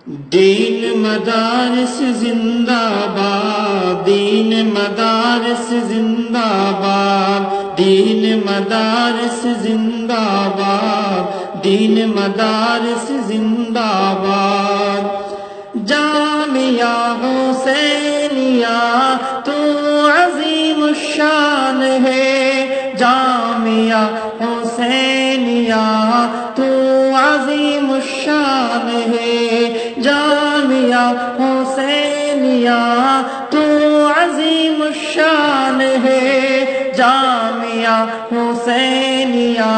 دین مدارس زندہ باد، دین مدارس زندہ باد، دین مدارس زندہ باد، دین مدارس زندہ باد۔ جامعہ حسینیہ تو عظیم الشان ہے، جامعہ حسینیہ تو عظیم الشان ہے، جامعہ حسینیہ تو عظیم الشان ہے، جامعہ حسینیہ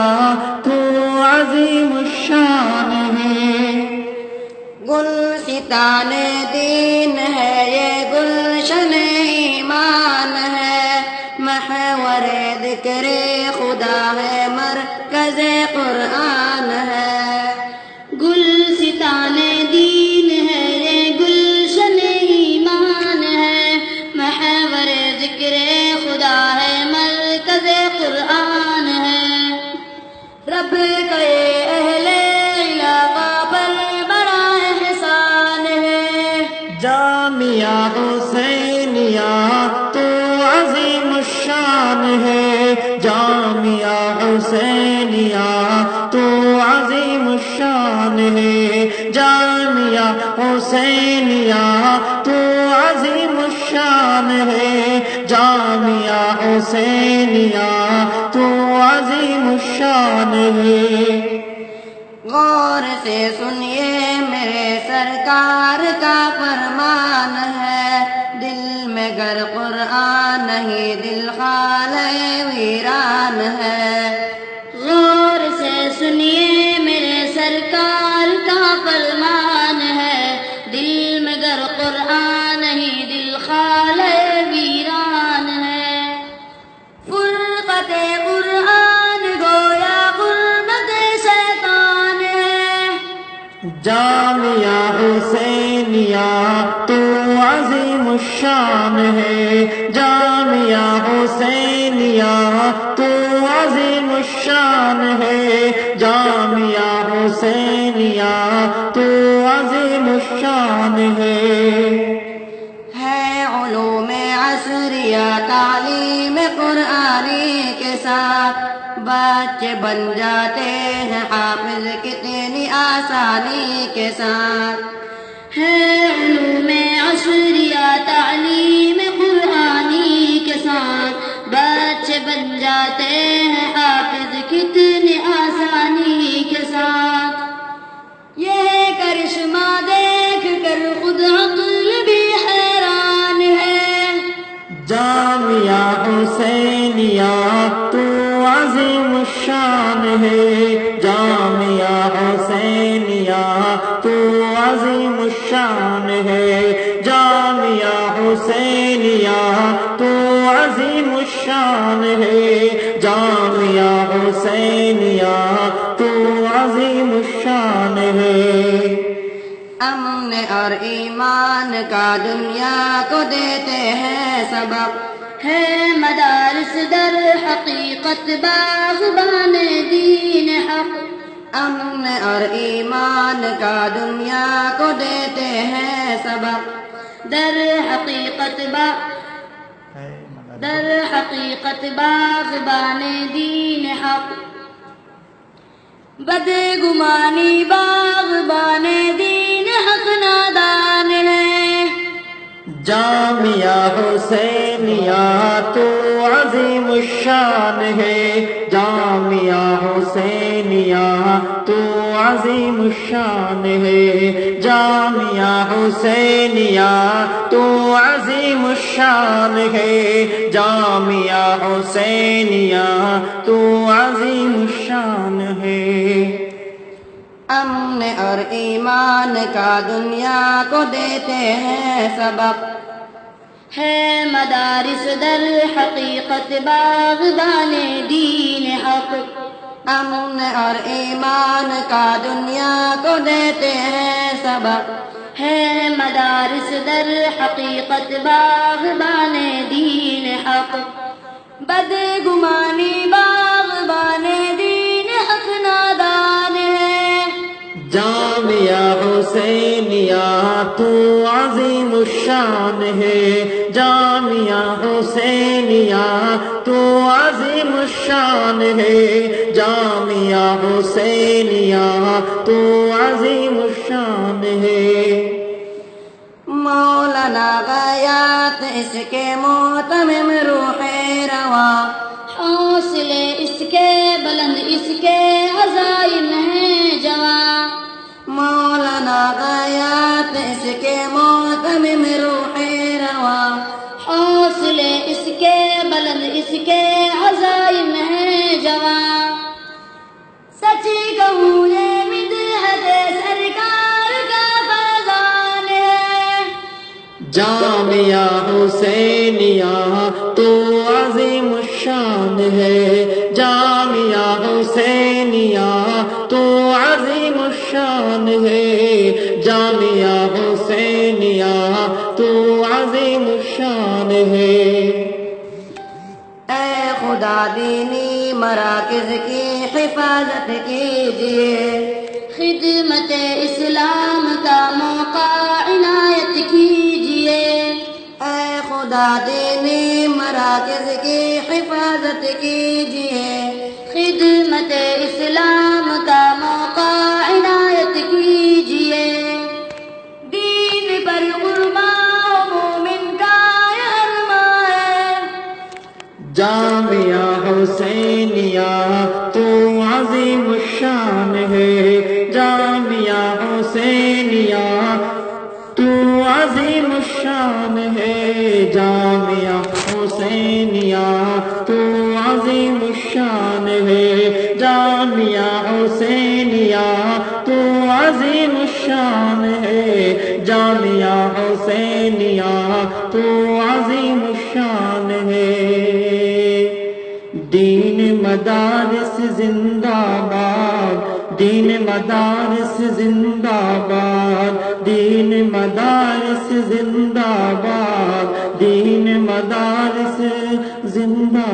تو عظیم الشان ہے۔ گلستان دین ہے یہ گلشن ایمان ہے، محور ذکر خدا ہے مرکز قرآن ہے۔ گلستان دین ہے یہ گلشن ایمان ہے، محور ذکر خدا ہے مرکز قرآن ہے۔ رب کا یہ اہل علاقہ پر بڑا احسان ہے۔ جامعہ حسینیہ تو عظیم الشان ہے، جامعہ حسینیہ تو عظیم الشان ہے، جامعہ حسینیہ تو عظیم الشان ہے، جامعہ حسینیہ تو عظیم الشان ہے۔ غور سے سنیے میرے سرکار کا فرمان ہے، دل میں گر قرآن نہیں دل خانہ ویران ہے۔ غور سے سنیے میرے سرکار کا فرمان ہے، دل میں گر قرآن نہیں دل خانہ ویران ہے۔ فرقت قرآن گویا غربت شیطان ہے، جامعہ حسینیہ تو عظیم الشان ہے، جامعہ حسینیہ تو عظیم الشان ہے، جامعہ حسینیہ تو عظیم الشان ہے۔ علوم عصریہ تعلیم قرآنی کے ساتھ بچے بن جاتے ہیں حافظ کتنی آسانی کے ساتھ۔ ہے علوم عصریہ تعلیم قرآنی کے ساتھ بچے بن جاتے ہیں حافظ کتنی آسانی کے ساتھ۔ یہ کرشمہ دیکھ کر خود عقل بھی حیران ہے، جامعہ حسینیہ تو عظیم الشان ہے، جامعہ حسینیہ تو عظیم الشان ہے، جامعہ حسینیہ تو عظیم الشان ہے، جامعہ حسینیہ تو عظیم الشان ہے۔ امن اور ایمان کا دنیا کو دیتے ہیں سبق، ہے مدارس در حقیقت باغبان دین حق۔ امن اور ایمان کا دنیا کو دیتے ہیں سبق، در حقیقت باغبان دین حق۔ بدگمانی باغبان دین حق نادان ہے، جامعہ حسینیہ تو عظیم الشان ہے، جامعہ حسینیہ تو عظیم الشان ہے، جامعہ حسینیہ تو عظیم الشان ہے، جامعہ حسینیہ تو عظیم الشان ہے۔ امن اور ایمان کا دنیا کو دیتے ہیں سبق، ہے مدارس در حقیقت باغبان دین حق۔ امن اور ایمان کا دنیا کو دیتے ہیں سبق، ہے مدارس در حقیقت باغبان دین حق۔ بدگمانی باغبان دین حق نادان ہے، جامعہ جامعہ حسینیہ تو عظیم الشان ہے، جامعہ حسینیہ تو عظیم الشان ہے، جامعہ حسینیہ تو عظیم الشان ہے۔ مولانا غیاث اس کے معتمم روح رواں، حوصلے اس کے بلند اس کے عزائم ہیں جواں۔ مولانا غیاث اس کے معتمم روح رواں، حوصلے اس کے بلند اس کے عزائم ہیں جواں۔ سچی کہوں یہ مدحت سرکار کا فیضان ہے، جامعہ حسینیہ تو عظیم الشان ہے، جامعہ حسینیہ تو عظیم الشان ہے، جامعہ حسینیہ تو عظیم الشان ہے۔ اے خدا دینی مراکز کی حفاظت کیجیے، خدمت اسلام کا موقع عنایت کیجیے۔ اے خدا دینی مراکز کی حفاظت کیجیے، خدمت اسلام کا موقع عنایت کیجیے۔ دین پر قربان مومن کا یہ ارمان ہے، جامعہ حسینیہ تو عظیم الشان ہے، جامعہ حسینیہ تو عظیم الشان ہے، جامعہ حسینیہ تو عظیم الشان ہے، جامعہ حسینیہ تو عظیم الشان ہے، جامعہ حسینیہ تو عظیم الشان ہے۔ دین مدارس زندہ باد، دین مدارس زندہ باد، دین مدارس زندہ باد، دین مدارس زندہ